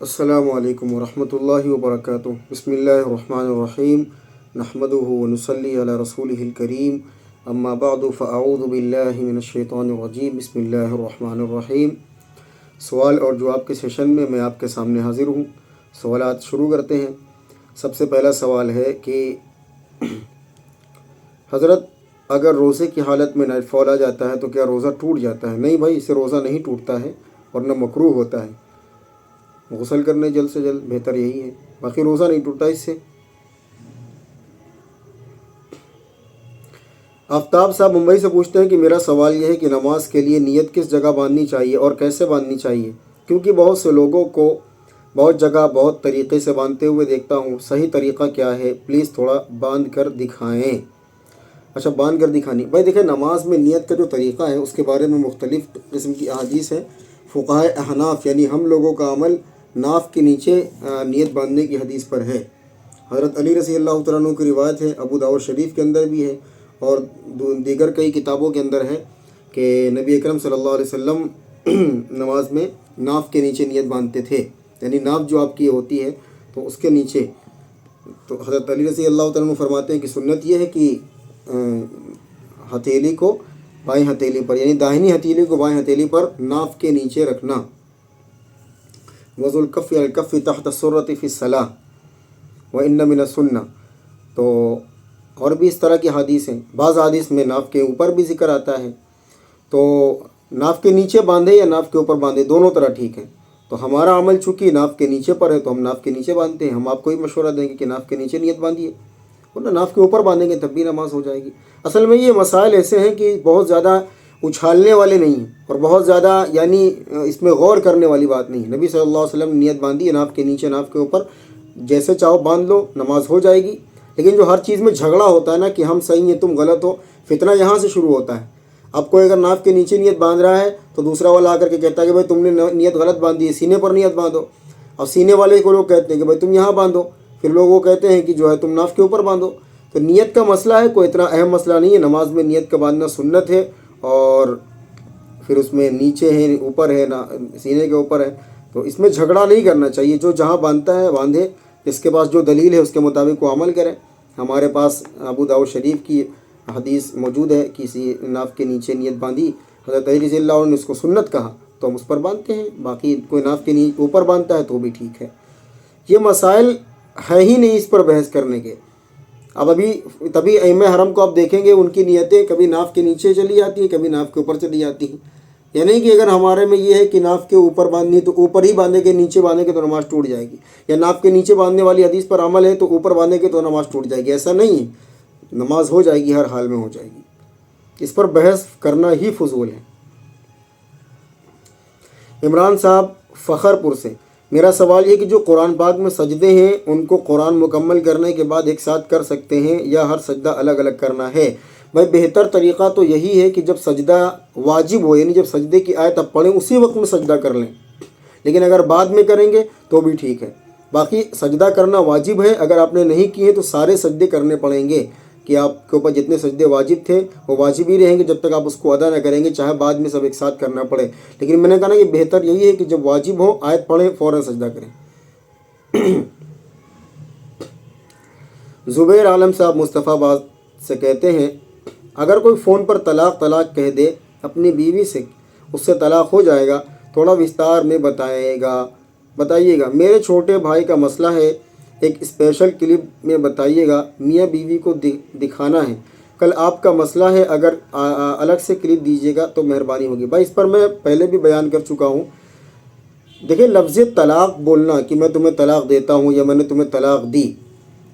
السلام علیکم ورحمۃ اللہ وبرکاتہ۔ بسم اللہ الرحمن الرحیم، نحمدہ ونصلی علی رسولہ الکریم، اما بعد فاعوذ باللہ من الشیطان الرجیم، بسم اللہ الرحمن الرحیم۔ سوال اور جواب کے سیشن میں میں آپ کے سامنے حاضر ہوں۔ سوالات شروع کرتے ہیں۔ سب سے پہلا سوال ہے کہ حضرت اگر روزے کی حالت میں نائٹ فال آ جاتا ہے تو کیا روزہ ٹوٹ جاتا ہے؟ نہیں بھائی، اس سے روزہ نہیں ٹوٹتا ہے ورنہ مکروہ ہوتا ہے۔ غسل کرنے جلد سے جلد بہتر یہی ہے، باقی روزہ نہیں ٹوٹتا اس سے۔ آفتاب صاحب ممبئی سے پوچھتے ہیں کہ میرا سوال یہ ہے کہ نماز کے لیے نیت کس جگہ باندھنی چاہیے اور کیسے باندھنی چاہیے؟ کیونکہ بہت سے لوگوں کو بہت جگہ بہت طریقے سے باندھتے ہوئے دیکھتا ہوں، صحیح طریقہ کیا ہے؟ پلیز تھوڑا باندھ کر دکھائیں۔ اچھا، باندھ کر دکھانی۔ بھائی دیکھیں، نماز میں نیت کا جو طریقہ ہے اس کے بارے میں مختلف قسم کی احادیث ہیں۔ فقہائے احناف یعنی ہم لوگوں کا عمل ناف کے نیچے نیت باندھنے کی حدیث پر ہے۔ حضرت علی رضی اللہ تعالیٰ عنہ کی روایت ہے، ابو داؤد شریف کے اندر بھی ہے اور دیگر کئی کتابوں کے اندر ہے کہ نبی اکرم صلی اللہ علیہ وسلم نماز میں ناف کے نیچے نیت باندھتے تھے، یعنی ناف جو آپ کی ہوتی ہے تو اس کے نیچے۔ تو حضرت علی رضی اللہ تعالیٰ عنہ فرماتے ہیں کہ سنت یہ ہے کہ ہتھیلی کو بائیں ہتھیلی پر، یعنی داہنی ہتھیلی کو بائیں ہتھیلی پر ناف کے نیچے رکھنا۔ وضع الکف علی الکف تحت السرۃ فی الصلاۃ وان من السنہ۔ تو اور بھی اس طرح کی حدیث ہیں، بعض حدیث میں ناف کے اوپر بھی ذکر آتا ہے۔ تو ناف کے نیچے باندھے یا ناف کے اوپر باندھے، دونوں طرح ٹھیک ہے۔ تو ہمارا عمل چونکہ ناف کے نیچے پر ہے تو ہم ناف کے نیچے باندھتے ہیں۔ ہم آپ کو ہی مشورہ دیں گے کہ ناف کے نیچے نیت باندھیے، ورنہ ناف کے اوپر باندھیں گے تب بھی نماز ہو جائے گی۔ اصل میں یہ مسائل ایسے ہیں کہ بہت زیادہ اچھالنے والے نہیں ہیں اور بہت زیادہ یعنی اس میں غور کرنے والی بات نہیں۔ نبی صلی اللہ علیہ وسلم نے نیت باندھی ہے، ناف کے نیچے ناف کے اوپر، جیسے چاہو باندھ لو، نماز ہو جائے گی۔ لیکن جو ہر چیز میں جھگڑا ہوتا ہے نا کہ ہم صحیح ہیں تم غلط ہو، فتنہ یہاں سے شروع ہوتا ہے۔ اب کوئی اگر ناف کے نیچے نیت باندھ رہا ہے تو دوسرا والا آ کر کے کہتا ہے کہ بھائی تم نے نیت غلط باندھی ہے، سینے پر نیت باندھو۔ اور سینے والے کو لوگ کہتے ہیں کہ بھائی تم یہاں باندھو، پھر لوگ وہ کہتے ہیں کہ جو ہے تم ناف کے اوپر باندھو۔ تو نیت کا مسئلہ ہے، کوئی اتنا اہم مسئلہ نہیں ہے۔ نماز میں نیت کا باندھنا سنت ہے، اور پھر اس میں نیچے ہے، اوپر ہے، سینے کے اوپر ہے، تو اس میں جھگڑا نہیں کرنا چاہیے۔ جو جہاں باندھتا ہے باندھے، جس کے پاس جو دلیل ہے اس کے مطابق وہ عمل کرے۔ ہمارے پاس ابو داؤد شریف کی حدیث موجود ہے، کسی ناف کے نیچے نیت باندھی، حضرت علی رضی اللہ عنہ نے اس کو سنت کہا تو ہم اس پر باندھتے ہیں۔ باقی کوئی ناف کے اوپر باندھتا ہے تو بھی ٹھیک ہے۔ یہ مسائل ہے ہی نہیں اس پر بحث کرنے کے۔ اب تبھی ائمہ حرم کو آپ دیکھیں گے، ان کی نیتیں کبھی ناف کے نیچے چلی جاتی ہیں، کبھی ناف کے اوپر چلی جاتی ہیں۔ یعنی کہ اگر ہمارے میں یہ ہے کہ ناف کے اوپر باندھنی تو اوپر ہی باندھے کے، نیچے باندھے کے تو نماز ٹوٹ جائے گی، یا ناف کے نیچے باندھنے والی حدیث پر عمل ہے تو اوپر باندھے کے تو نماز ٹوٹ جائے گی، ایسا نہیں ہے۔ نماز ہو جائے گی، ہر حال میں ہو جائے گی، اس پر بحث کرنا ہی فضول ہے۔ عمران صاحب فخر پور سے، میرا سوال یہ کہ جو قرآن پاک میں سجدے ہیں ان کو قرآن مکمل کرنے کے بعد ایک ساتھ کر سکتے ہیں یا ہر سجدہ الگ الگ کرنا ہے؟ بھائی بہتر طریقہ تو یہی ہے کہ جب سجدہ واجب ہو، یعنی جب سجدے کی آیت اب پڑھیں اسی وقت میں سجدہ کر لیں، لیکن اگر بعد میں کریں گے تو بھی ٹھیک ہے۔ باقی سجدہ کرنا واجب ہے، اگر آپ نے نہیں کیے تو سارے سجدے کرنے پڑیں گے، کہ آپ کے اوپر جتنے سجدے واجب تھے وہ واجب ہی رہیں گے جب تک آپ اس کو ادا نہ کریں گے، چاہے بعد میں سب ایک ساتھ کرنا پڑے۔ لیکن میں نے کہا نا کہ بہتر یہی ہے کہ جب واجب ہو آیت پڑھیں فوراً سجدہ کریں۔ زبیر عالم صاحب مصطفیٰ آباد سے کہتے ہیں، اگر کوئی فون پر طلاق طلاق کہہ دے اپنی بیوی سے، اس سے طلاق ہو جائے گا؟ تھوڑا وستار میں بتائیے گا۔ میرے چھوٹے بھائی کا مسئلہ ہے، ایک اسپیشل کلپ میں بتائیے گا، میاں بیوی کو دکھانا ہے۔ کل آپ کا مسئلہ ہے، اگر الگ سے کلپ دیجیے گا تو مہربانی ہوگی۔ بھائی اس پر میں پہلے بھی بیان کر چکا ہوں۔ دیکھیں، لفظ طلاق بولنا کہ میں تمہیں طلاق دیتا ہوں یا میں نے تمہیں طلاق دی،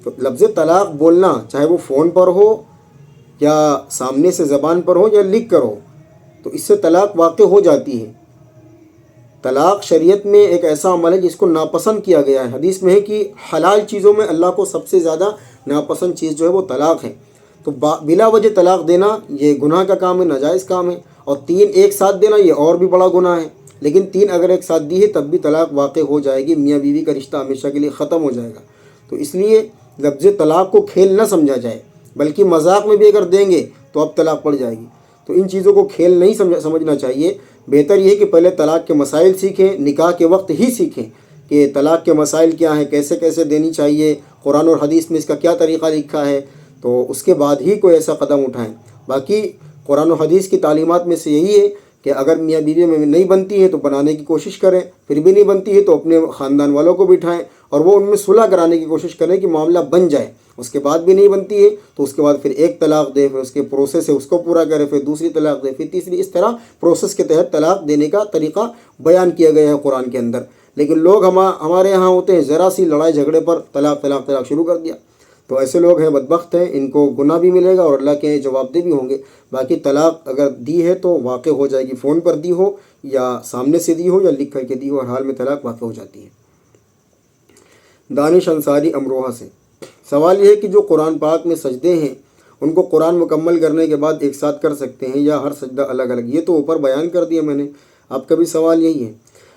تو لفظ طلاق بولنا چاہے وہ فون پر ہو یا سامنے سے زبان پر ہو یا لکھ کر ہو، تو اس سے طلاق واقع ہو جاتی ہے۔ طلاق شریعت میں ایک ایسا عمل ہے جس کو ناپسند کیا گیا ہے۔ حدیث میں ہے کہ حلال چیزوں میں اللہ کو سب سے زیادہ ناپسند چیز جو ہے وہ طلاق ہے۔ تو بلا وجہ طلاق دینا یہ گناہ کا کام ہے، ناجائز کام ہے، اور 3 ایک ساتھ دینا یہ اور بھی بڑا گناہ ہے۔ لیکن 3 اگر ایک ساتھ دی ہے تب بھی طلاق واقع ہو جائے گی، میاں بیوی کا رشتہ ہمیشہ کے لیے ختم ہو جائے گا۔ تو اس لیے لفظ طلاق کو کھیل نہ سمجھا جائے، بلکہ مذاق میں بھی اگر دیں گے تو اب طلاق پڑ جائے گی۔ تو ان چیزوں کو کھیل نہیں سمجھنا چاہیے۔ بہتر یہ ہے کہ پہلے طلاق کے مسائل سیکھیں، نکاح کے وقت ہی سیکھیں کہ طلاق کے مسائل کیا ہیں، کیسے کیسے دینی چاہیے، قرآن اور حدیث میں اس کا کیا طریقہ لکھا ہے، تو اس کے بعد ہی کوئی ایسا قدم اٹھائیں۔ باقی قرآن و حدیث کی تعلیمات میں سے یہی ہے کہ اگر میاں بیوی میں نہیں بنتی ہے تو بنانے کی کوشش کریں، پھر بھی نہیں بنتی ہے تو اپنے خاندان والوں کو بٹھائیں اور وہ ان میں صلح کرانے کی کوشش کریں کہ معاملہ بن جائے۔ اس کے بعد بھی نہیں بنتی ہے تو اس کے بعد پھر ایک طلاق دے، پھر اس کے پروسیس ہے اس کو پورا کرے، پھر دوسری طلاق دے، پھر تیسری، اس طرح پروسیس کے تحت طلاق دینے کا طریقہ بیان کیا گیا ہے قرآن کے اندر۔ لیکن لوگ ہمارے یہاں ہوتے ہیں ذرا سی لڑائی جھگڑے پر طلاق طلاق طلاق شروع کر دیا، تو ایسے لوگ ہیں بدبخت ہیں، ان کو گناہ بھی ملے گا اور اللہ کے جواب دہ بھی ہوں گے۔ باقی طلاق اگر دی ہے تو واقع ہو جائے گی، فون پر دی ہو یا سامنے سے دی ہو یا لکھ کر کے دی ہو، ہر حال میں طلاق واقع ہو جاتی ہے۔ دانش انصاری امروہہ سے سوال یہ ہے کہ جو قرآن پاک میں سجدے ہیں ان کو قرآن مکمل کرنے کے بعد ایک ساتھ کر سکتے ہیں یا ہر سجدہ الگ الگ؟ یہ تو اوپر بیان کر دیا میں نے، آپ کا بھی سوال یہی ہے۔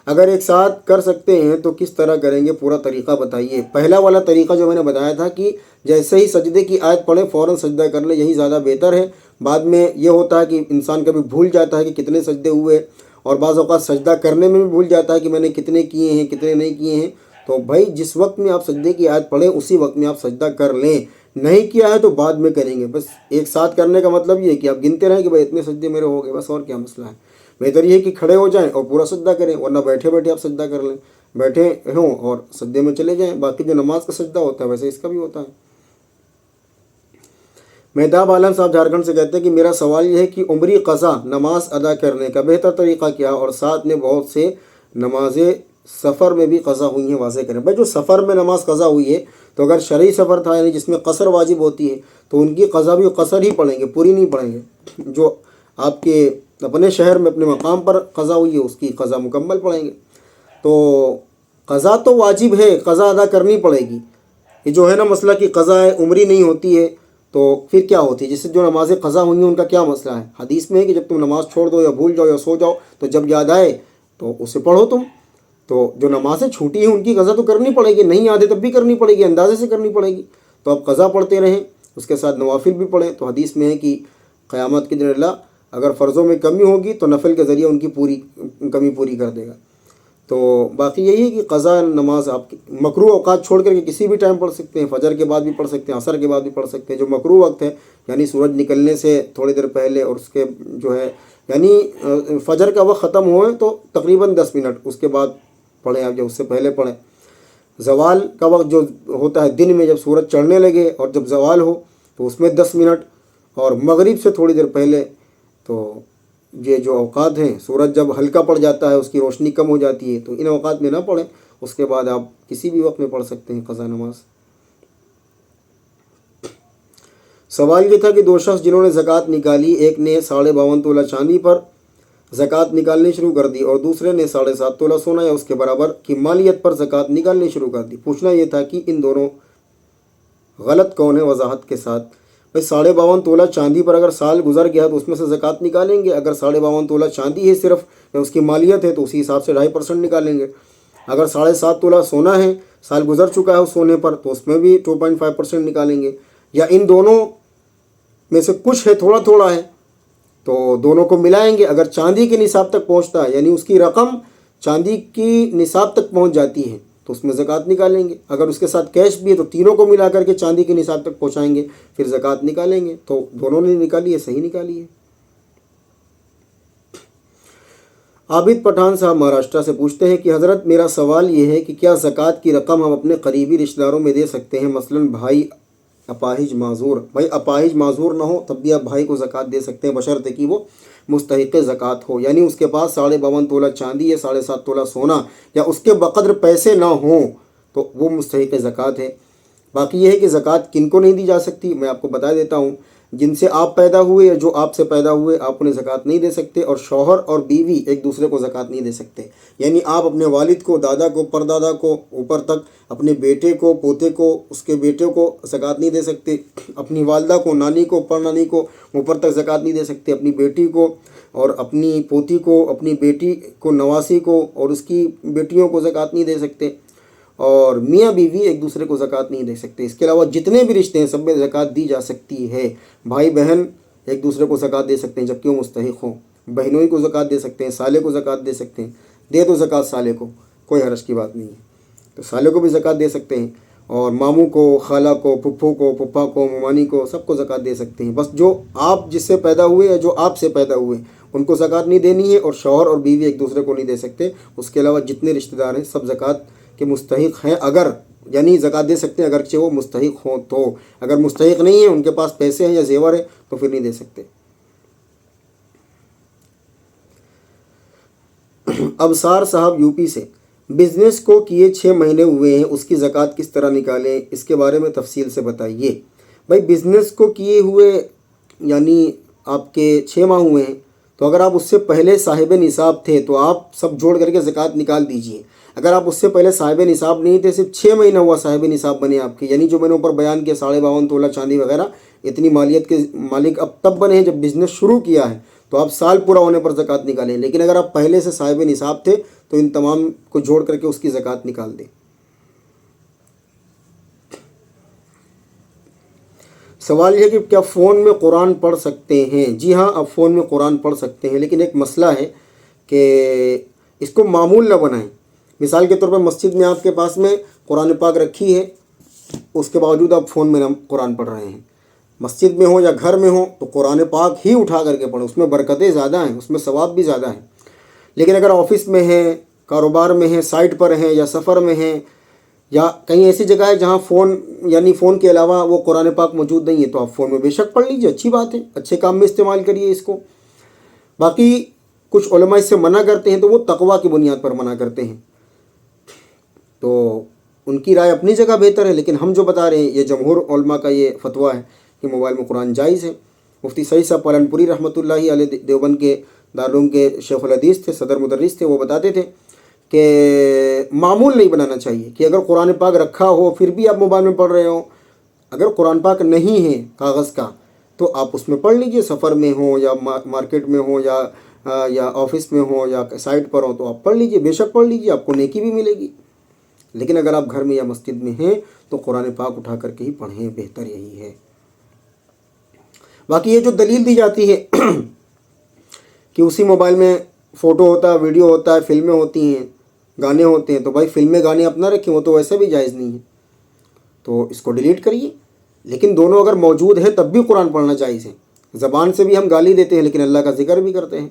اگر ایک ساتھ کر سکتے ہیں تو کس طرح کریں گے، پورا طریقہ بتائیے۔ پہلا والا طریقہ جو میں نے بتایا تھا کہ جیسے ہی سجدے کی آیت پڑھیں فوراً سجدہ کر لیں، یہی زیادہ بہتر ہے۔ بعد میں یہ ہوتا ہے کہ انسان کبھی بھول جاتا ہے کہ کتنے سجدے ہوئے، اور بعض اوقات سجدہ کرنے میں بھی بھول جاتا ہے کہ میں نے کتنے کیے ہیں کتنے نہیں کیے ہیں۔ تو بھائی جس وقت میں آپ سجدے کی آیت پڑھیں اسی وقت میں آپ سجدہ کر لیں، نہیں کیا ہے تو بعد میں کریں گے۔ بس ایک ساتھ کرنے کا مطلب یہ ہے کہ آپ گنتے رہیں کہ بھائی اتنے سجدے میرے ہو گئے، بس اور کیا مسئلہ ہے۔ بہتر یہ ہے کہ کھڑے ہو جائیں اور پورا سجدہ کریں، ورنہ بیٹھے بیٹھے آپ سجدہ کر لیں، بیٹھے ہوں اور سجدے میں چلے جائیں۔ باقی جو نماز کا سجدہ ہوتا ہے ویسے اس کا بھی ہوتا ہے۔ مہتاب عالم صاحب جھارکھنڈ سے کہتے ہیں کہ میرا سوال یہ ہے کہ عمری قضا نماز ادا کرنے کا بہتر طریقہ کیا، اور ساتھ میں بہت سے نمازیں سفر میں بھی قضا ہوئی ہیں، واضح کریں۔ بھائی جو سفر میں نماز قضا ہوئی ہے تو اگر شرعی سفر تھا یعنی جس میں قصر واجب ہوتی ہے تو ان کی قضا بھی قصر ہی پڑھیں گے، پوری نہیں پڑھیں گے۔ جو آپ کے اپنے شہر میں اپنے مقام پر قضا ہوئی ہے اس کی قضا مکمل پڑھیں گے۔ تو قضا تو واجب ہے، قضا ادا کرنی پڑے گی۔ یہ جو ہے نا مسئلہ کہ قضا ہے عمری نہیں ہوتی ہے تو پھر کیا ہوتی ہے؟ جس سے جو نمازیں قضا ہوئی ہیں ان کا کیا مسئلہ ہے؟ حدیث میں ہے کہ جب تم نماز چھوڑ دو یا بھول جاؤ یا سو جاؤ تو جب یاد آئے تو اسے پڑھو تم۔ تو جو نمازیں چھوٹی ہیں ان کی قضا تو کرنی پڑے گی، نہیں یاد ہے تب بھی کرنی پڑے گی، اندازے سے کرنی پڑے گی۔ تو آپ قضا پڑھتے رہیں، اس کے ساتھ نوافل بھی پڑھیں۔ تو حدیث میں ہے کہ قیامت کے دن اللہ اگر فرضوں میں کمی ہوگی تو نفل کے ذریعے ان کی کمی پوری کر دے گا۔ تو باقی یہی ہے کہ قضا نماز آپ مکروہ اوقات چھوڑ کر کے کسی بھی ٹائم پڑھ سکتے ہیں، فجر کے بعد بھی پڑھ سکتے ہیں، عصر کے بعد بھی پڑھ سکتے ہیں۔ جو مکروہ وقت ہے یعنی سورج نکلنے سے تھوڑی دیر پہلے اور اس کے جو ہے یعنی فجر کا وقت ختم ہوئے تو تقریباً 10 منٹ اس کے بعد پڑھیں آپ، یا اس سے پہلے پڑھیں۔ زوال کا وقت جو ہوتا ہے دن میں جب سورج چڑھنے لگے اور جب زوال ہو تو اس میں 10 منٹ، اور مغرب سے تھوڑی دیر پہلے۔ تو یہ جو اوقات ہیں سورج جب ہلکا پڑ جاتا ہے اس کی روشنی کم ہو جاتی ہے تو ان اوقات میں نہ پڑھیں، اس کے بعد آپ کسی بھی وقت میں پڑھ سکتے ہیں قضا نماز۔ سوال یہ تھا کہ 2 شخص جنہوں نے زکوٰۃ نکالی، ایک نے 52.5 تولہ چاندی پر زکوٰۃ نکالنی شروع کر دی اور دوسرے نے 7.5 تولہ سونا یا اس کے برابر کی مالیت پر زکوٰۃ نکالنی شروع کر دی۔ پوچھنا یہ تھا کہ ان دونوں غلط کون ہے، وضاحت کے ساتھ۔ بھائی 52.5 تولہ چاندی پر اگر سال گزر گیا تو اس میں سے زکوٰۃ نکالیں گے۔ اگر 52.5 تولہ چاندی ہے صرف یا اس کی مالیت ہے تو اسی حساب سے 2.5% نکالیں گے۔ اگر 7.5 تولہ سونا ہے، سال گزر چکا ہے اس سونے پر تو اس میں بھی 2.5% نکالیں گے، یا ان دونوں میں سے کچھ ہے تھوڑا تھوڑا ہے تو دونوں کو ملائیں گے۔ اگر چاندی کے نصاب تک پہنچتا ہے یعنی اس کی رقم چاندی کی نصاب تک پہنچ جاتی ہے تو اس میں زکوٰۃ نکالیں گے۔ اگر اس کے ساتھ کیش بھی ہے تو تینوں کو ملا کر کے چاندی کے نصاب تک پہنچائیں گے، پھر زکوٰۃ نکالیں گے۔ تو دونوں نے نکالی ہے، صحیح نکالی ہے۔ عابد پٹھان صاحب مہاراشٹر سے پوچھتے ہیں کہ حضرت میرا سوال یہ ہے کہ کیا زکوٰۃ کی رقم ہم اپنے قریبی رشتہ داروں میں دے سکتے ہیں؟ مثلاً بھائی اپاہج معذور، بھائی اپاہج معذور نہ ہو تب بھی آپ بھائی کو زکوٰۃ دے سکتے ہیں بشرطے کہ وہ مستحق زکوٰۃ ہو، یعنی اس کے پاس 52.5 تولہ چاندی یا 7.5 تولہ سونا یا اس کے بقدر پیسے نہ ہوں تو وہ مستحق زکوٰۃ ہے۔ باقی یہ ہے کہ زکوٰۃ کن کو نہیں دی جا سکتی، میں آپ کو بتا دیتا ہوں۔ جن سے آپ پیدا ہوئے یا جو آپ سے پیدا ہوئے آپ انہیں زکوٰۃ نہیں دے سکتے، اور شوہر اور بیوی ایک دوسرے کو زکوٰۃ نہیں دے سکتے، یعنی آپ اپنے والد کو، دادا کو، پردادا کو، اوپر تک اپنے بیٹے کو، پوتے کو، اس کے بیٹے کو زکوٰۃ نہیں دے سکتے، اپنی والدہ کو، نانی کو، پرنانی کو اوپر تک زکوٰۃ نہیں دے سکتے، اپنی بیٹی کو اور اپنی پوتی کو، اپنی بیٹی کو، نواسی کو اور اس کی بیٹیوں کو زکوٰۃ نہیں دے سکتے، اور میاں بیوی ایک دوسرے کو زکوٰۃ نہیں دے سکتے۔ اس کے علاوہ جتنے بھی رشتے ہیں سب میں زکوٰۃ دی جا سکتی ہے۔ بھائی بہن ایک دوسرے کو زکوٰۃ دے سکتے ہیں جبکہ وہ مستحق ہوں، بہنوئی کو زکوٰۃ دے سکتے ہیں، سالے کو زکوٰۃ دے سکتے ہیں، دے دو زکوٰۃ سالے کو، کوئی حرج کی بات نہیں ہے۔ تو سالے کو بھی زکوٰۃ دے سکتے ہیں، اور ماموں کو، خالہ کو، پھپھو کو، پھپھا کو، ممانی کو، سب کو زکوٰۃ دے سکتے ہیں۔ بس جو آپ جس سے پیدا ہوئے یا جو آپ سے پیدا ہوئے ان کو زکوٰۃ نہیں دینی ہے، اور شوہر اور بیوی ایک دوسرے کو نہیں دے سکتے۔ اس کے علاوہ جتنے رشتہ دار ہیں سب زکوٰۃ کے مستحق ہیں، اگر یعنی زکوٰۃ دے سکتے ہیں اگرچہ وہ مستحق ہوں تو۔ اگر مستحق نہیں ہیں، ان کے پاس پیسے ہیں یا زیور ہیں، تو پھر نہیں دے سکتے۔ ابصار صاحب یو پی سے، بزنس کو کیے 6 مہینے ہوئے ہیں، اس کی زکوٰۃ کس طرح نکالیں، اس کے بارے میں تفصیل سے بتائیے۔ بھائی بزنس کو کیے ہوئے یعنی آپ کے 6 ماہ ہوئے ہیں، تو اگر آپ اس سے پہلے صاحب نصاب تھے تو آپ سب جوڑ کر کے زکوٰۃ نکال دیجئے۔ اگر آپ اس سے پہلے صاحب نصاب نہیں تھے، صرف 6 مہینہ ہوا صاحب نصاب بنے آپ کے، یعنی جو میں نے اوپر بیان کیا 52.5 تولہ چاندی وغیرہ، اتنی مالیت کے مالک اب تب بنے ہیں جب بزنس شروع کیا ہے، تو آپ سال پورا ہونے پر زکوٰۃ نکالیں۔ لیکن اگر آپ پہلے سے صاحب نصاب تھے تو ان تمام کو جوڑ کر کے اس کی زکوٰۃ نکال دیں۔ سوال یہ ہے کہ کیا فون میں قرآن پڑھ سکتے ہیں؟ جی ہاں، آپ فون میں قرآن پڑھ سکتے ہیں، لیکن ایک مسئلہ ہے کہ اس کو معمول نہ بنائیں۔ مثال کے طور پر مسجد میں آپ کے پاس میں قرآن پاک رکھی ہے، اس کے باوجود آپ فون میں قرآن پڑھ رہے ہیں۔ مسجد میں ہو یا گھر میں ہو تو قرآن پاک ہی اٹھا کر کے پڑھیں، اس میں برکتیں زیادہ ہیں، اس میں ثواب بھی زیادہ ہیں۔ لیکن اگر آفس میں ہیں، کاروبار میں ہیں، سائٹ پر ہیں، یا سفر میں ہیں، یا کہیں ایسی جگہ ہے جہاں فون کے علاوہ وہ قرآن پاک موجود نہیں ہے، تو آپ فون میں بے شک پڑھ لیجیے، اچھی بات ہے، اچھے کام میں استعمال کریے اس کو۔ باقی کچھ علماء اس سے منع کرتے ہیں، تو وہ تقویٰ کی بنیاد پر منع کرتے ہیں، تو ان کی رائے اپنی جگہ بہتر ہے، لیکن ہم جو بتا رہے ہیں یہ جمہور علماء کا یہ فتویٰ ہے کہ موبائل میں قرآن جائز ہے۔ مفتی سعید صاحب پالن پوری رحمۃ اللہ علیہ دیوبند کے دارالعلوم کے شیخ الحدیث تھے، صدر مدرس تھے، وہ بتاتے تھے کہ معمول نہیں بنانا چاہیے کہ اگر قرآن پاک رکھا ہو پھر بھی آپ موبائل میں پڑھ رہے ہو۔ اگر قرآن پاک نہیں ہے کاغذ کا تو آپ اس میں پڑھ لیجئے، سفر میں ہو یا مارکیٹ میں ہو یا آفس میں ہو یا سائٹ پر ہو تو آپ پڑھ لیجئے، بے شک پڑھ لیجئے، آپ کو نیکی بھی ملے گی۔ لیکن اگر آپ گھر میں یا مسجد میں ہیں تو قرآن پاک اٹھا کر کے ہی پڑھیں، بہتر یہی ہے۔ باقی یہ جو دلیل دی جاتی ہے کہ اسی موبائل میں فوٹو ہوتا ہے، ویڈیو ہوتا ہے، فلمیں ہوتی ہیں، گانے ہوتے ہیں، تو بھائی فلمیں گانے اپنا رکھیں، وہ تو ویسے بھی جائز نہیں ہے، تو اس کو ڈیلیٹ کریے۔ لیکن دونوں اگر موجود ہیں تب بھی قرآن پڑھنا جائز ہے۔ زبان سے بھی ہم گالی دیتے ہیں لیکن اللہ کا ذکر بھی کرتے ہیں،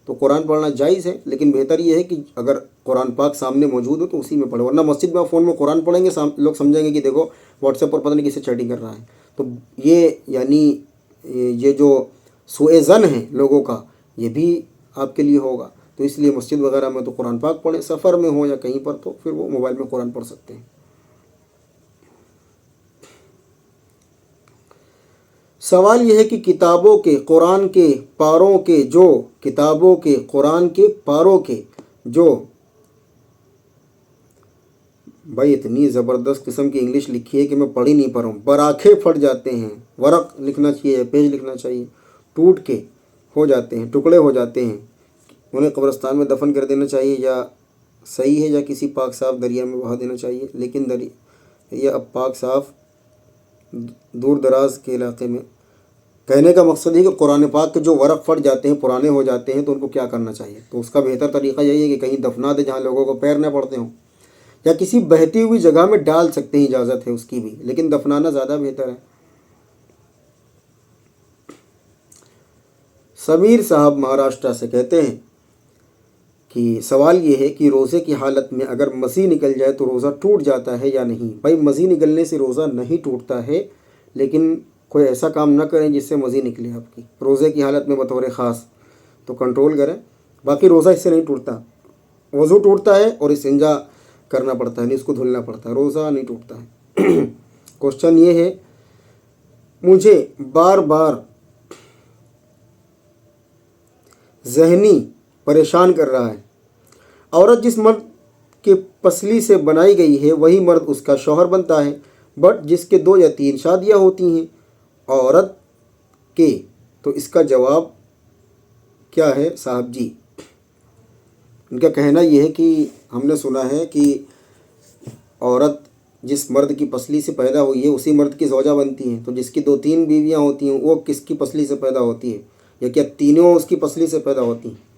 تو قرآن پڑھنا جائز ہے، لیکن بہتر یہ ہے کہ اگر قرآن پاک سامنے موجود ہو تو اسی میں پڑھو، ورنہ مسجد میں فون میں قرآن پڑھیں گے لوگ سمجھیں گے کہ دیکھو واٹس ایپ پر پتہ نہیں کس سے چیٹنگ کر رہا ہے، تو یہ جو سوء ظن ہے لوگوں کا یہ بھی آپ کے لیے ہوگا۔ تو اس لیے مسجد وغیرہ میں تو قرآن پاک پڑھیں، سفر میں ہو یا کہیں پر تو پھر وہ موبائل میں قرآن پڑھ سکتے ہیں۔ سوال یہ ہے کہ کتابوں کے قرآن کے پاروں کے جو بھائی اتنی زبردست قسم کی انگلش لکھی ہے کہ میں پڑھ ہی نہیں پا رہا ہوں، براکھے پھٹ جاتے ہیں، ورق لکھنا چاہیے، پیج لکھنا چاہیے، ٹوٹ کے ہو جاتے ہیں، ٹکڑے ہو جاتے ہیں، انہیں قبرستان میں دفن کر دینا چاہیے، یا صحیح ہے یا کسی پاک صاف دریا میں بہا دینا چاہیے۔ لیکن یہ اب پاک صاف دور دراز کے علاقے میں، کہنے کا مقصد ہے کہ قرآن پاک کے جو ورق پھٹ جاتے ہیں، پرانے ہو جاتے ہیں، تو ان کو کیا کرنا چاہیے؟ تو اس کا بہتر طریقہ یہی ہے کہ کہیں دفنا دیں جہاں لوگوں کو پیر نہ پڑتے ہوں، یا کسی بہتی ہوئی جگہ میں ڈال سکتے ہیں، اجازت ہے اس کی بھی، لیکن دفنانا زیادہ بہتر ہے۔ سمیر صاحب مہاراشٹر سے کہتے ہیں کہ سوال یہ ہے کہ روزے کی حالت میں اگر مزی نکل جائے تو روزہ ٹوٹ جاتا ہے یا نہیں؟ بھائی مزی نکلنے سے روزہ نہیں ٹوٹتا ہے، لیکن کوئی ایسا کام نہ کریں جس سے مزی نکلے آپ کی روزے کی حالت میں بطور خاص، تو کنٹرول کریں، باقی روزہ اس سے نہیں ٹوٹتا۔ وضو ٹوٹتا ہے اور استنجا کرنا پڑتا ہے، نہیں اس کو دھلنا پڑتا ہے، روزہ نہیں ٹوٹتا ہے۔ کوشچن یہ ہے، مجھے بار بار ذہنی پریشان کر رہا ہے، عورت جس مرد کے پسلی سے بنائی گئی ہے وہی مرد اس کا شوہر بنتا ہے، بٹ جس کے 2 یا 3 شادیاں ہوتی ہیں عورت کے، تو اس کا جواب کیا ہے صاحب جی؟ ان کا کہنا یہ ہے کہ ہم نے سنا ہے کہ عورت جس مرد کی پسلی سے پیدا ہوئی ہے اسی مرد کی زوجہ بنتی ہیں، تو جس کی 2-3 بیویاں ہوتی ہیں وہ کس کی پسلی سے پیدا ہوتی ہے، یا کیا تینوں اس کی پسلی سے پیدا ہوتی ہیں؟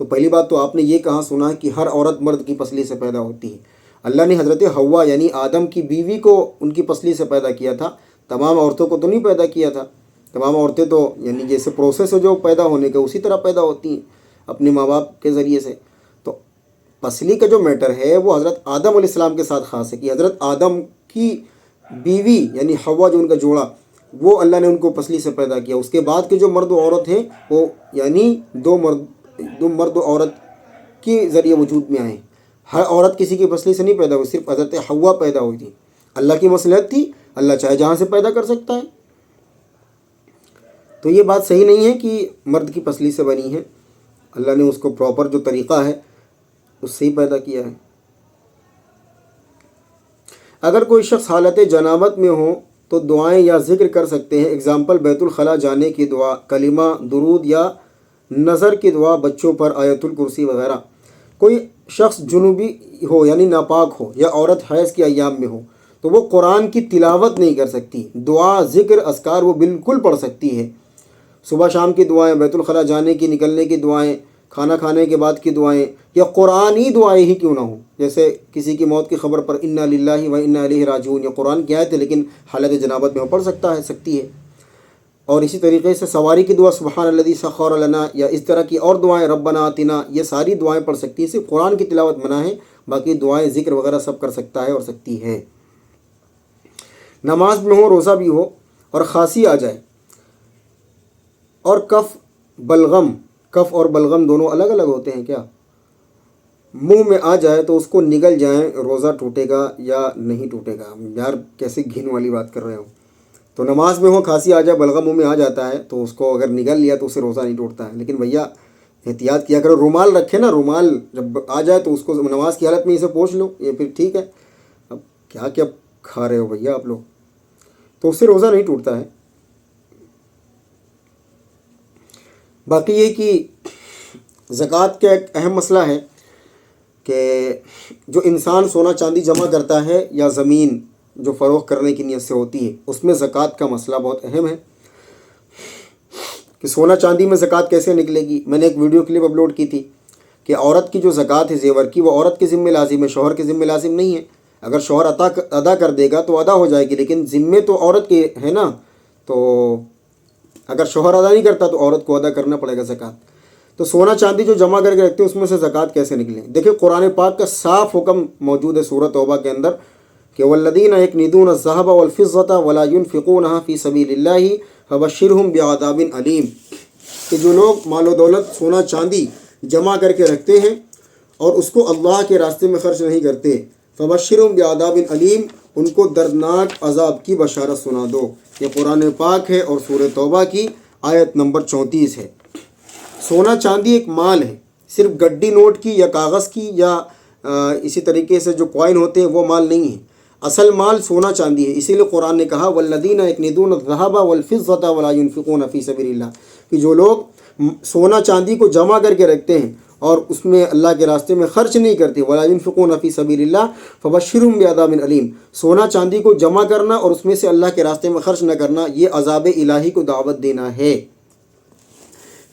تو پہلی بات تو آپ نے یہ کہاں سنا ہے کہ ہر عورت مرد کی پسلی سے پیدا ہوتی ہے؟ اللہ نے حضرت حوا یعنی آدم کی بیوی کو ان کی پسلی سے پیدا کیا تھا، تمام عورتوں کو تو نہیں پیدا کیا تھا۔ تمام عورتیں تو یعنی جیسے پروسیس ہے جو پیدا ہونے کا اسی طرح پیدا ہوتی ہیں اپنے ماں باپ کے ذریعے سے۔ تو پسلی کا جو میٹر ہے وہ حضرت آدم علیہ السلام کے ساتھ خاص ہے کہ حضرت آدم کی بیوی یعنی حوا جو ان کا جوڑا، وہ اللہ نے ان کو پسلی سے پیدا کیا۔ اس کے بعد کے جو مرد و عورت ہیں وہ یعنی دو مرد و عورت کے ذریعے وجود میں آئے۔ ہر عورت کسی کی پسلی سے نہیں پیدا ہوئی، صرف حضرت حوا پیدا ہوئی تھی۔ اللہ کی مصلحت تھی، اللہ چاہے جہاں سے پیدا کر سکتا ہے۔ تو یہ بات صحیح نہیں ہے کہ مرد کی پسلی سے بنی ہے، اللہ نے اس کو پراپر جو طریقہ ہے اس سے ہی پیدا کیا ہے۔ اگر کوئی شخص حالت جنابت میں ہو تو دعائیں یا ذکر کر سکتے ہیں، اگزامپل بیت الخلاء جانے کی دعا، کلمہ، درود یا نظر کی دعا، بچوں پر آیت الکرسی وغیرہ۔ کوئی شخص جنوبی ہو یعنی ناپاک ہو یا عورت حیض کے ایام میں ہو تو وہ قرآن کی تلاوت نہیں کر سکتی، دعا، ذکر، اذکار وہ بالکل پڑھ سکتی ہے۔ صبح شام کی دعائیں، بیت الخلاء جانے کی، نکلنے کی دعائیں، کھانا کھانے کے بعد کی دعائیں، یا قرآنی دعائیں ہی کیوں نہ ہوں، جیسے کسی کی موت کی خبر پر انا للہ و انا الیہ راجعون، یہ قرآن کی آیت ہے لیکن حالت جنابت میں وہ پڑھ سکتی ہے۔ اور اسی طریقے سے سواری کی دعا سبحان الذی سخر لنا، یا اس طرح کی اور دعائیں ربنا آتنا، یہ ساری دعائیں پڑھ سکتی ہے۔ صرف قرآن کی تلاوت منع ہے، باقی دعائیں ذکر وغیرہ سب کر سکتا ہے اور سکتی ہے۔ نماز میں ہو، روزہ بھی ہو اور کھانسی آ جائے اور کف اور بلغم دونوں الگ الگ ہوتے ہیں کیا؟ منہ میں آ جائے تو اس کو نگل جائیں، روزہ ٹوٹے گا یا نہیں ٹوٹے گا؟ یار کیسے گھن والی بات کر رہے ہو۔ تو نماز میں ہو، کھانسی آ جائے، بلغم منہ میں آ جاتا ہے تو اس کو اگر نگل لیا تو اسے روزہ نہیں ٹوٹتا ہے، لیکن بھیا احتیاط کیا کرو، رومال رکھے نا، رومال جب آ جائے تو اس کو نماز کی حالت میں اسے پوچھ لو، یہ پھر ٹھیک ہے۔ اب کیا کھا رہے ہو بھیا آپ لوگ، تو اس سے روزہ نہیں ٹوٹتا ہے۔ باقی یہ کہ زکوٰۃ کا ایک اہم مسئلہ ہے کہ جو انسان سونا چاندی جمع کرتا ہے یا زمین جو فروخت کرنے کی نیت سے ہوتی ہے، اس میں زکوٰۃ کا مسئلہ بہت اہم ہے کہ سونا چاندی میں زکوٰۃ کیسے نکلے گی۔ میں نے ایک ویڈیو کلپ اپلوڈ کی تھی کہ عورت کی جو زکوٰۃ ہے زیور کی، وہ عورت کے ذمہ لازم ہے، شوہر کے ذمہ لازم نہیں ہے۔ اگر شوہر ادا کر دے گا تو ادا ہو جائے گی، لیکن ذمے تو عورت کے ہے نا، تو اگر شوہر ادا نہیں کرتا تو عورت کو ادا کرنا پڑے گا زکوٰۃ۔ تو سونا چاندی جو جمع کر کے رکھتے ہیں اس میں سے زکوٰۃ کیسے نکلے؟ دیکھیں قرآن پاک کا صاف حکم موجود ہے سورۃ توبہ کے اندر کہ والذین یکنزون الذھب والفضة ولا ينفقونها فی سبیل اللہ فبشرهم بعذاب علیم، کہ جو لوگ مال و دولت سونا چاندی جمع کر کے رکھتے ہیں اور اس کو اللہ کے راستے میں خرچ نہیں کرتے، فبشرهم بعذاب علیم، ان کو دردناک عذاب کی بشارت سنا دو۔ یہ قرآن پاک ہے اور سورۃ توبہ کی آیت نمبر 34 ہے۔ سونا چاندی ایک مال ہے، صرف گڈی نوٹ کی یا کاغذ کی یا اسی طریقے سے جو کوائن ہوتے ہیں وہ مال نہیں ہے، اصل مال سونا چاندی ہے۔ اسی لیے قرآن نے کہا والذین یکنزون الذھب والفضة ولا ينفقون فی سبیل اللہ، کہ جو لوگ سونا چاندی کو جمع کر کے رکھتے ہیں اور اس میں اللہ کے راستے میں خرچ نہیں کرتے، ولا ينفقون فی سبیل اللہ فبشرهم بعذاب علیم، سونا چاندی کو جمع کرنا اور اس میں سے اللہ کے راستے میں خرچ نہ کرنا، یہ عذاب الہی کو دعوت دینا ہے۔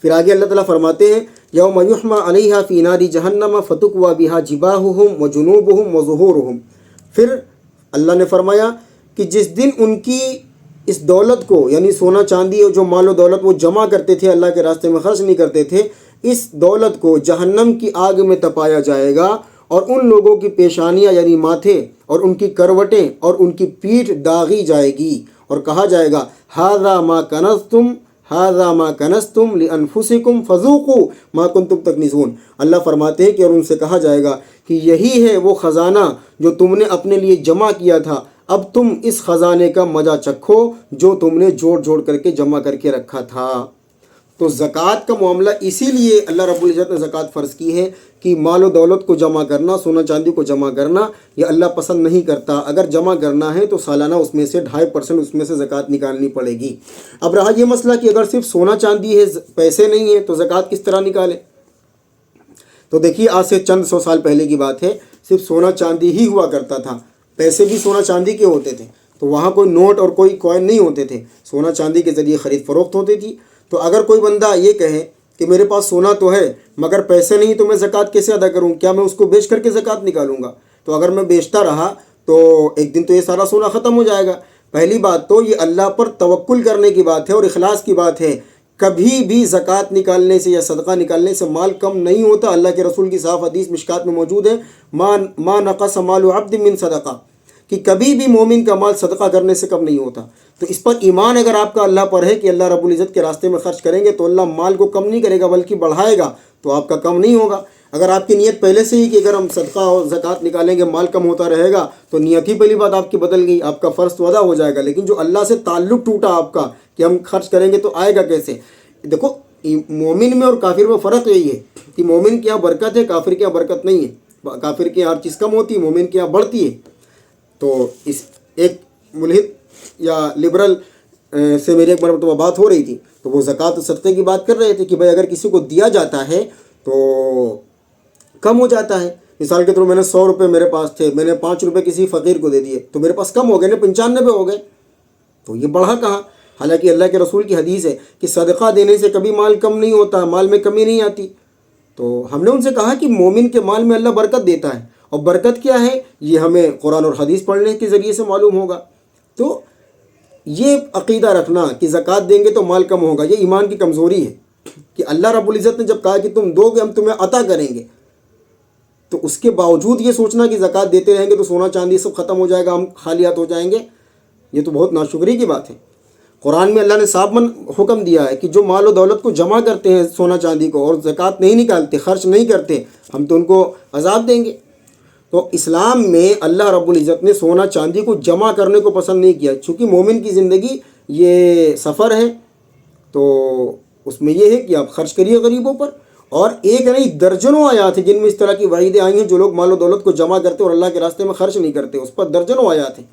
پھر آگے اللہ تعالیٰ فرماتے ہیں یوم یحمى علیہا فی نار جہنم فتکوی بہا جباہہم وجنوبہم وظہورہم، پھر اللہ نے فرمایا کہ جس دن ان کی اس دولت کو یعنی سونا چاندی اور جو مال و دولت وہ جمع کرتے تھے اللہ کے راستے میں خرچ نہیں کرتے تھے، اس دولت کو جہنم کی آگ میں تپایا جائے گا اور ان لوگوں کی پیشانیاں یعنی ماتھے اور ان کی کروٹیں اور ان کی پیٹھ داغی جائے گی اور کہا جائے گا ھذا ما کنزتم لانفسکم فذوقوا ما کنتم تکنزون۔ اللہ فرماتے ہیں کہ اور ان سے کہا جائے گا کہ یہی ہے وہ خزانہ جو تم نے اپنے لیے جمع کیا تھا، اب تم اس خزانے کا مزہ چکھو جو تم نے جوڑ جوڑ کر کے جمع کر کے رکھا تھا۔ تو زکوٰۃ کا معاملہ اسی لیے اللہ رب العزت نے زکوٰۃ فرض کی ہے کہ مال و دولت کو جمع کرنا، سونا چاندی کو جمع کرنا یہ اللہ پسند نہیں کرتا۔ اگر جمع کرنا ہے تو سالانہ اس میں سے 2.5% اس میں سے زکوٰۃ نکالنی پڑے گی۔ اب رہا یہ مسئلہ کہ اگر صرف سونا چاندی ہے، پیسے نہیں ہیں، تو زکوٰۃ کس طرح نکالے؟ تو دیکھیے آج سے چند سو سال پہلے کی بات ہے، صرف سونا چاندی ہی ہوا کرتا تھا، پیسے بھی سونا چاندی کے ہوتے تھے، تو وہاں کوئی نوٹ اور کوئی کوائن نہیں ہوتے تھے، سونا چاندی کے ذریعے خرید فروخت ہوتی تھی۔ تو اگر کوئی بندہ یہ کہے کہ میرے پاس سونا تو ہے مگر پیسے نہیں تو میں زکوٰۃ کیسے ادا کروں، کیا میں اس کو بیچ کر کے زکوٰۃ نکالوں گا؟ تو اگر میں بیچتا رہا تو ایک دن تو یہ سارا سونا ختم ہو جائے گا۔ پہلی بات تو یہ اللہ پر توکل کرنے کی بات ہے اور اخلاص کی بات ہے۔ کبھی بھی زکوٰۃ نکالنے سے یا صدقہ نکالنے سے مال کم نہیں ہوتا۔ اللہ کے رسول کی صاف حدیث مشکات میں موجود ہے، ما نقص مال عبد من صدقہ، کہ کبھی بھی مومن کا مال صدقہ کرنے سے کم نہیں ہوتا۔ تو اس پر ایمان اگر آپ کا اللہ پر ہے کہ اللہ رب العزت کے راستے میں خرچ کریں گے تو اللہ مال کو کم نہیں کرے گا بلکہ بڑھائے گا، تو آپ کا کم نہیں ہوگا۔ اگر آپ کی نیت پہلے سے ہی کہ اگر ہم صدقہ اور زکوٰۃ نکالیں گے مال کم ہوتا رہے گا تو نیت ہی پہلی بات آپ کی بدل گئی، آپ کا فرض تو ادا ہو جائے گا، لیکن جو اللہ سے تعلق ٹوٹا آپ کا کہ ہم خرچ کریں گے تو آئے گا کیسے؟ دیکھو مومن میں اور کافر میں فرق یہی ہے کہ مومن کے یہاں برکت ہے، کافر کے یہاں برکت نہیں ہے۔ کافر کے یہاں ہر چیز کم ہوتی ہے، مومن کے یہاں بڑھتی ہے۔ تو اس ایک ملحد یا لبرل سے میری ایک مرتبہ بات ہو رہی تھی، تو وہ زکوٰۃ و صدقے کی بات کر رہے تھے کہ بھائی اگر کسی کو دیا جاتا ہے تو کم ہو جاتا ہے۔ مثال کے طور میں نے 100 روپے میرے پاس تھے، میں نے 5 روپے کسی فقیر کو دے دیے تو میرے پاس کم ہو گئے نا، 95 ہو گئے، تو یہ بڑھا کہاں؟ حالانکہ اللہ کے رسول کی حدیث ہے کہ صدقہ دینے سے کبھی مال کم نہیں ہوتا، مال میں کمی نہیں آتی۔ تو ہم نے ان سے کہا کہ مومن کے مال میں اللہ برکت دیتا ہے، اور برکت کیا ہے یہ ہمیں قرآن اور حدیث پڑھنے کے ذریعے سے معلوم ہوگا۔ تو یہ عقیدہ رکھنا کہ زکوٰۃ دیں گے تو مال کم ہوگا، یہ ایمان کی کمزوری ہے کہ اللہ رب العزت نے جب کہا کہ تم دو گے ہم تمہیں عطا کریں گے، تو اس کے باوجود یہ سوچنا کہ زکوٰۃ دیتے رہیں گے تو سونا چاندی سب ختم ہو جائے گا، ہم خالیات ہو جائیں گے، یہ تو بہت ناشکری کی بات ہے۔ قرآن میں اللہ نے صاف حکم دیا ہے کہ جو مال و دولت کو جمع کرتے ہیں سونا چاندی کو اور زکوٰۃ نہیں نکالتے، خرچ نہیں کرتے، ہم تو ان کو عذاب دیں گے۔ تو اسلام میں اللہ رب العزت نے سونا چاندی کو جمع کرنے کو پسند نہیں کیا، چونکہ مومن کی زندگی یہ سفر ہے، تو اس میں یہ ہے کہ آپ خرچ کریے غریبوں پر۔ اور ایک نہیں درجنوں آیات ہیں جن میں اس طرح کی وعیدیں آئی ہیں، جو لوگ مال و دولت کو جمع کرتے اور اللہ کے راستے میں خرچ نہیں کرتے، اس پر درجنوں آیات ہیں۔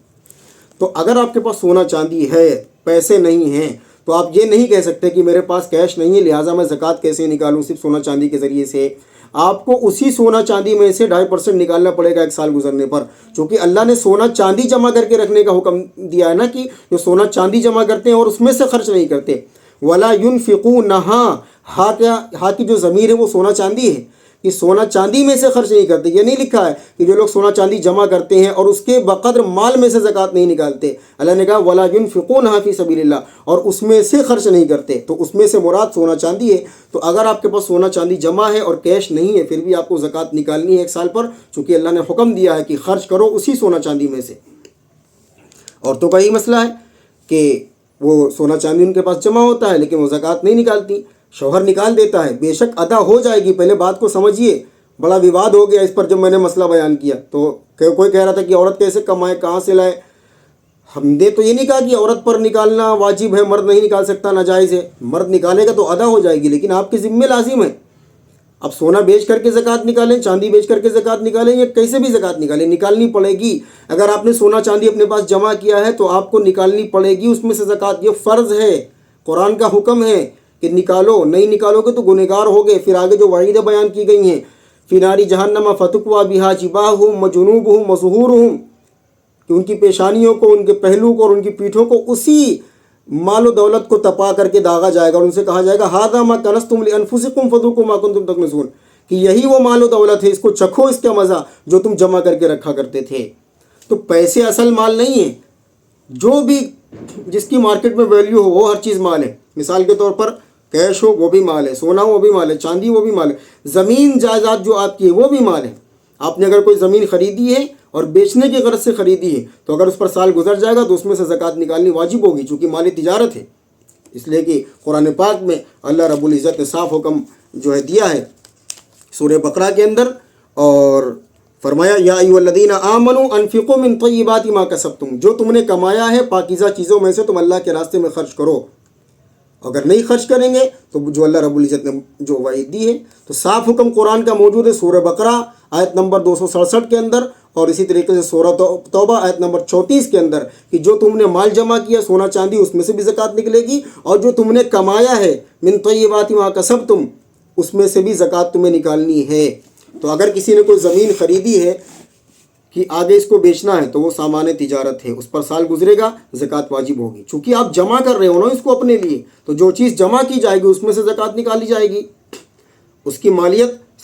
تو اگر آپ کے پاس سونا چاندی ہے، پیسے نہیں ہیں، تو آپ یہ نہیں کہہ سکتے کہ میرے پاس کیش نہیں ہے لہٰذا میں زکوٰۃ کیسے نکالوں صرف سونا چاندی کے ذریعے سے۔ آپ کو اسی سونا چاندی میں سے 2.5% نکالنا پڑے گا 1 سال گزرنے پر، چونکہ اللہ نے سونا چاندی جمع کر کے رکھنے کا حکم دیا ہے نا، کہ جو سونا چاندی جمع کرتے ہیں اور اس میں سے خرچ نہیں کرتے۔ وَلَا يُنْفِقُونَهَا، ہاں کی جو ضمیر ہے وہ سونا چاندی ہے، کہ سونا چاندی میں سے خرچ نہیں کرتے۔ یہ نہیں لکھا ہے کہ جو لوگ سونا چاندی جمع کرتے ہیں اور اس کے بقدر مال میں سے زکوٰۃ نہیں نکالتے۔ اللہ نے کہا وَلَا يُنْفِقُونَهَا فِي سَبِيلِ اللَّهِ، اور اس میں سے خرچ نہیں کرتے، تو اس میں سے مراد سونا چاندی ہے۔ تو اگر آپ کے پاس سونا چاندی جمع ہے اور کیش نہیں ہے پھر بھی آپ کو زکوٰۃ نکالنی ہے 1 سال پر، چونکہ اللہ نے حکم دیا ہے کہ خرچ کرو اسی سونا چاندی میں سے۔ عورتوں کا یہی مسئلہ ہے کہ وہ سونا چاندی ان کے پاس جمع ہوتا ہے لیکن وہ زکوٰۃ نہیں نکالتی، شوہر نکال دیتا ہے، بے شک ادا ہو جائے گی، پہلے بات کو سمجھیے۔ بڑا وواد ہو گیا اس پر جب میں نے مسئلہ بیان کیا، تو کوئی کہہ رہا تھا کہ عورت کیسے کمائے، کہاں سے لائے۔ ہم نے تو یہ نہیں کہا کہ عورت پر نکالنا واجب ہے، مرد نہیں نکال سکتا، ناجائز ہے، مرد نکالے گا تو ادا ہو جائے گی، لیکن آپ کے ذمہ لازم ہے۔ اب سونا بیچ کر کے زکوٰۃ نکالیں، چاندی بیچ کر کے زکوٰۃ نکالیں، یا کیسے بھی زکوٰۃ نکالیں، نکالنی پڑے گی۔ اگر آپ نے سونا چاندی اپنے پاس جمع کیا ہے تو آپ کو نکالنی پڑے گی اس میں سے زکوٰۃ، یہ فرض ہے، قرآن کا حکم ہے کہ نکالو، نہیں نکالو گے تو گنہگار ہوگے۔ پھر آگے جو وعیدیں بیان کی گئی ہیں، فی ناری جہنم فتکوی بہا جباہہم وجنوبہم وظہورہم، کہ ان کی پیشانیوں کو، ان کے پہلو کو اور ان کی پیٹھوں کو اسی مال و دولت کو تپا کر کے داغا جائے گا، اور ان سے کہا جائے گا ھذا ما کنزتم لانفسکم فذوقوا ما کنتم تکنزون، کہ یہی وہ مال و دولت ہے، اس کو چکھو اس کا مزہ جو تم جمع کر کے رکھا کرتے تھے۔ تو پیسے اصل مال نہیں ہیں، جو بھی جس کی مارکیٹ میں ویلیو ہو وہ ہر چیز مال ہے۔ مثال کے طور پر کیش ہو وہ بھی مال ہے، سونا وہ بھی مال ہے، چاندی وہ بھی مال ہے، زمین جائیداد جو آپ کی ہے وہ بھی مال ہے۔ آپ نے اگر کوئی زمین خریدی ہے اور بیچنے کی غرض سے خریدی ہے تو اگر اس پر سال گزر جائے گا تو اس میں سے زکوٰۃ نکالنی واجب ہوگی، چونکہ مالی تجارت ہے۔ اس لیے کہ قرآن پاک میں اللہ رب العزت نے صاف حکم جو ہے دیا ہے سورہ بقرہ کے اندر، اور فرمایا یا ایھا الذین آمنوا انفقوا من طیبات ما کسبتم، جو تم نے کمایا ہے پاکیزہ چیزوں میں سے تم اللہ کے راستے میں خرچ کرو۔ اگر نہیں خرچ کریں گے تو جو اللہ رب العزت نے جو وعید دی ہے، تو صاف حکم قرآن کا موجود ہے سورہ بقرہ آیت نمبر 267 کے اندر، اور اسی طریقے سے سورہ توبہ آیت نمبر 34 کے اندر، کہ جو تم نے مال جمع کیا سونا چاندی اس میں سے بھی زکوٰۃ نکلے گی، اور جو تم نے کمایا ہے من طیبات ما کسبتم اس میں سے بھی زکوٰۃ تمہیں نکالنی ہے۔ تو اگر کسی نے کوئی زمین خریدی ہے کہ آگے اس کو بیچنا ہے تو وہ سامان تجارت ہے، اس پر سال گزرے گا زکوٰۃ واجب ہوگی، چونکہ آپ جمع کر رہے ہو نا اس کو اپنے لیے، تو جو چیز جمع کی جائے گی اس میں سے زکوٰۃ نکالی جائے گی، اس کی مالیت